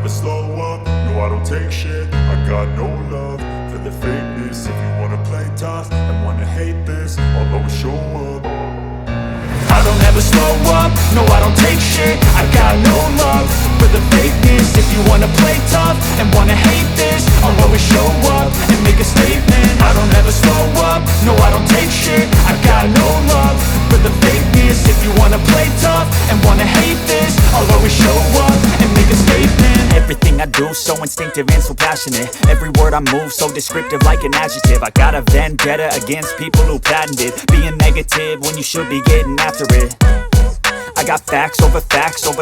never slow up, no I don't take shit. I got no love for the fakeness. If you wanna play tough and wanna hate this, I'll always show up. I don't ever slow up, no I don't take shit. I got no love for the fakeness. If you wanna play tough and wanna hate this, I'll always show up and make a statement. I don't ever slow up, no I don't take shit. I got no love for the fakeness. If you wanna play tough and wanna hate this, I'll always show up and make a statement. Everything I do so instinctive and so passionate. Every word I move so descriptive like an adjective. I got a vendetta against people who patented being negative when you should be getting after it. I got facts over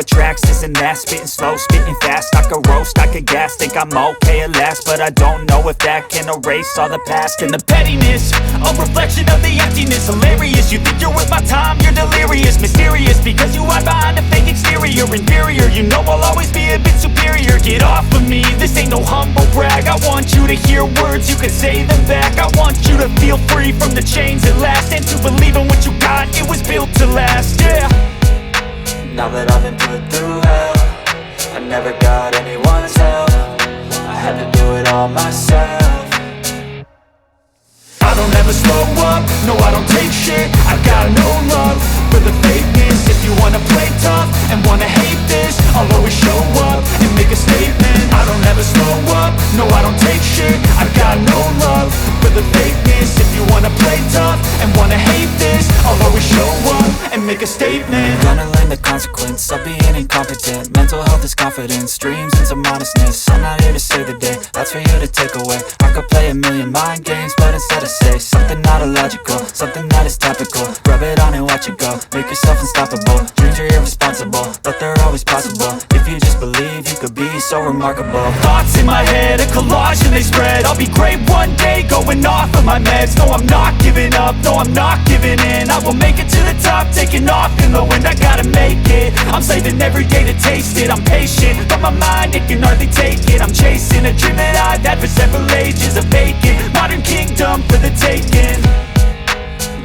tracks, this and that. Spitting slow, spitting fast. I could roast, I could gas. Think I'm okay at last, but I don't know if that can erase all the past. And the pettiness, a reflection of the emptiness. Hilarious, you think you're worth my time, you're delirious. Mysterious, because you hide behind a fake exterior. Inferior, you know I'll always be a bit superior. Get off of me, this ain't no humble brag. I want you to hear words, you can say them back. I want you to feel free from the chains at last, and to believe in what you got, it was built to last, yeah. Now that I've been put through hell, I never got anyone's help. I had to do it all myself. I don't ever slow up, no I don't take shit. I got no love for the fakeness. If you wanna play tough and wanna hate this, I'll always show up and make a statement. I don't ever slow up, no I don't take shit. I got no love for the fakeness. If you wanna play tough and wanna hate this, I'll always show up and make a statement. Gonna learn the consequence of being incompetent. Mental health is confidence, dreams and some modestness. I'm not here to save the day, that's for you to take away. I could play a million mind games, but instead I say something not illogical, something that is topical. Rub it on and watch it go, make yourself unstoppable. Dreams are irresponsible, but they're always possible. If you just believe, you could be so remarkable. Thoughts in my head, a collage and they spread. I'll be great one day, going off of my meds. No, I'm not giving up, no, I'm not giving in. I will make it to the top, taking off in the wind. I gotta make it, I'm saving every day to taste it. I'm patient, but my mind, it can hardly take it. I'm chasing a dream that I've had for several ages. A vacant, modern kingdom for the taking.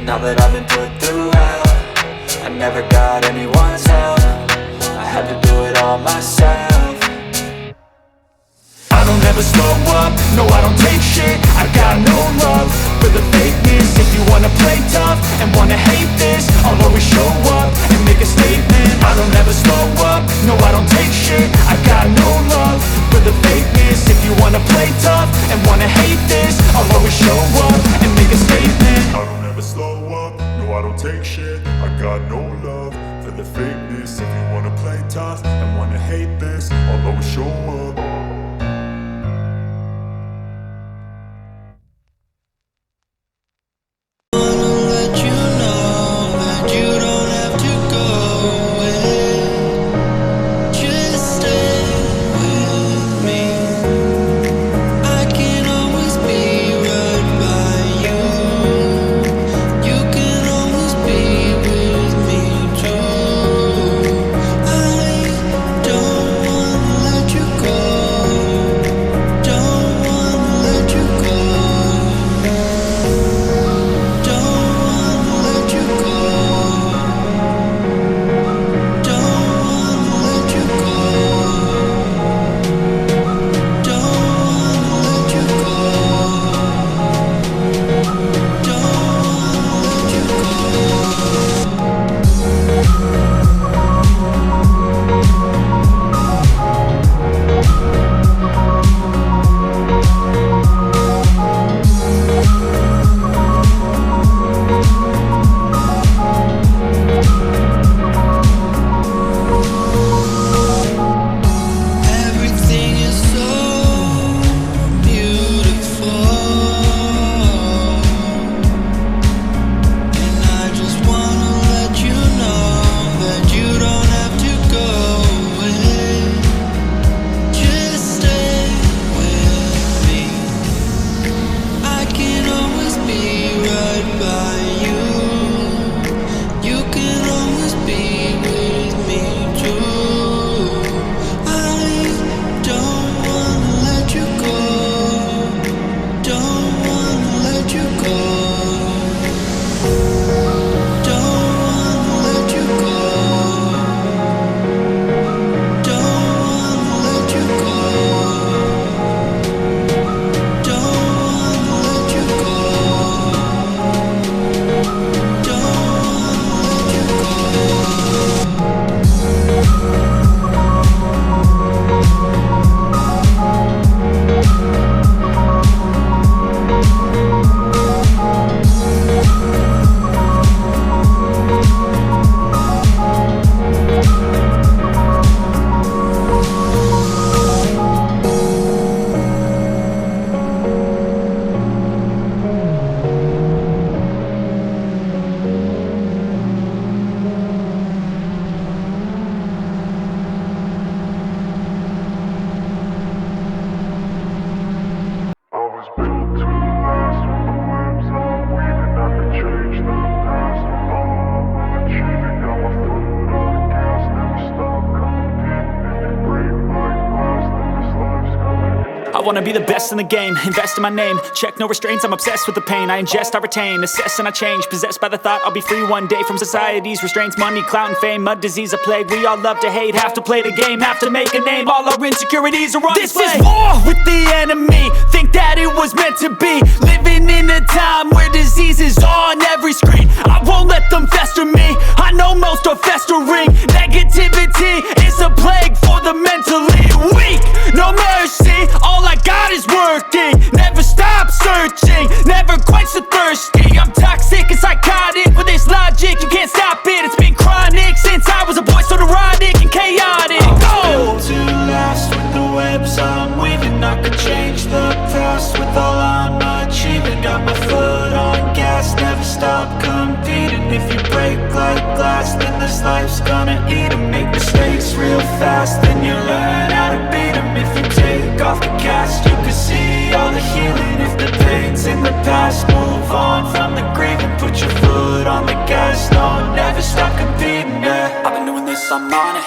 Now that I've been put through hell, I never got anyone's help. I had to do it all myself. I don't ever slow up, no I don't take shit. I got no love for the fakeness. If you wanna play tough and wanna hate this, I'll always show up and make a statement. I don't ever slow up, no I don't take shit. I got no love for the fakeness. If you wanna play tough and wanna hate this, I'll always show up and make a statement. I don't ever slow up, no I don't take shit. I got no love for the fakeness. If you wanna play tough and wanna hate this, I'll always show up. Go. wanna be the best in the game, invest in my name, check no restraints, I'm obsessed with the pain. I ingest, I retain, assess and I change, possessed by the thought I'll be free one day from society's restraints. Money, clout and fame, mud, disease, a plague. We all love to hate, have to play the game, have to make a name. All our insecurities are on display. This is war with the enemy, think that it was meant to be. Living in a time where disease is on every screen. I won't let them fester me, I know most are festering. Negativity is a plague for the mentally weak. No mercy, all I got is working. Never stop searching, never quench the thirsty. I'm toxic and psychotic with this logic, you can't stop it. It's been chronic since I was a boy, so neurotic and chaotic. Built to last with the webs I'm weaving. I could change the past with all I'm achieving. Got my foot on gas, never stop competing. If you break like glass, then this life's gonna eat 'em. Make mistakes real fast, then you learn how to beat 'em. If you take off the cast, you can see all the healing. If the pain's in the past, move on from the grieving. Put your foot on the gas, no, never stop competing, yeah. I've been doing this, I'm on it,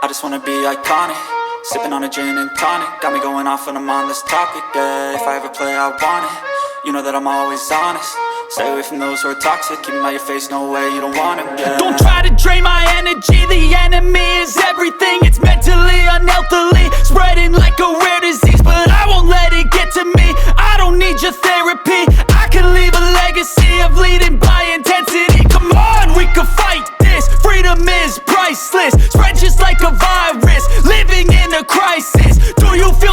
I just wanna be iconic. Sipping on a gin and tonic, got me going off when I'm on this topic, yeah. If I ever play, I want it, you know that I'm always honest. Stay away from those who are toxic, keep 'em out your face, no way, you don't want 'em, yeah. Don't try to drain my energy, the enemy is everything. It's mentally, unhealthily, spreading like a rare disease. But I won't let it get to me, I don't need your therapy. I can leave a legacy of leading by intensity. Come on, we can fight this, freedom is priceless. Spread just like a virus, living in a crisis. Do you feel